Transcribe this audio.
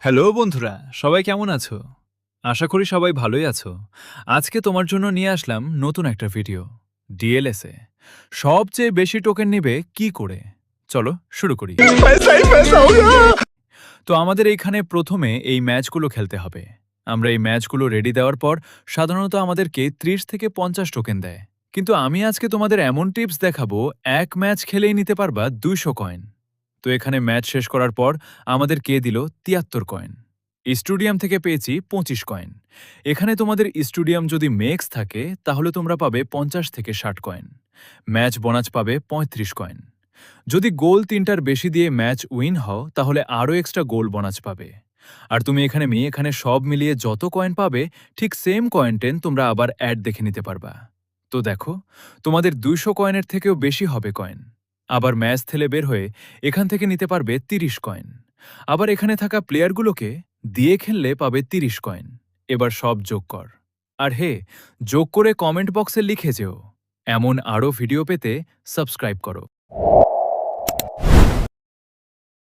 Hello বন্ধুরা, সবাই কেমন আছো? আশা করি সবাই ভালোই আছো। আজকে তোমার জন্য নিয়ে আসলাম নতুন একটা ভিডিও। ডিএলএসএ সবচেয়ে বেশি টোকেন নেবে কি করে? চলো শুরু করি। তো আমাদের এইখানে প্রথমে এই ম্যাচগুলো খেলতে হবে। আমরা এই ম্যাচগুলো রেডি দেওয়ার পর সাধারণত আমাদেরকে 30 থেকে 50 টোকেন দেয়। কিন্তু আমি আজকে তোমাদের এমন টিপস দেখাবো, এক ম্যাচ খেলেই নিতে পারবা 200 কয়েন। তো এখানে ম্যাচ শেষ করার পর আমাদের কে দিল 73 কয়েন। স্টুডিয়াম থেকে পেয়েছি 25 কয়েন। এখানে তোমাদের স্টুডিয়াম যদি মেক্স থাকে তাহলে তোমরা পাবে 50 থেকে 60 কয়েন। ম্যাচ বোনাস পাবে 35 কয়েন। যদি গোল 3টার বেশি দিয়ে ম্যাচ উইন হও তাহলে আরও এক্সট্রা গোল বোনাস পাবে। আর তুমি এখানে সব মিলিয়ে যত কয়েন পাবে ঠিক সেম কয়েন টেন তোমরা আবার অ্যাড দেখে নিতে পারবা। তো দেখো, তোমাদের 200 কয়েনের থেকেও বেশি হবে কয়েন। আবার ম্যাচ থেলে বের হয়ে এখান থেকে নিতে পারবে 30 কয়েন। আবার এখানে থাকা প্লেয়ারগুলোকে দিয়ে খেললে পাবে 30 কয়েন। এবার সব যোগ কর। আর হে, যোগ করে কমেন্ট বক্সে লিখে যেও। এমন আরও ভিডিও পেতে সাবস্ক্রাইব করো।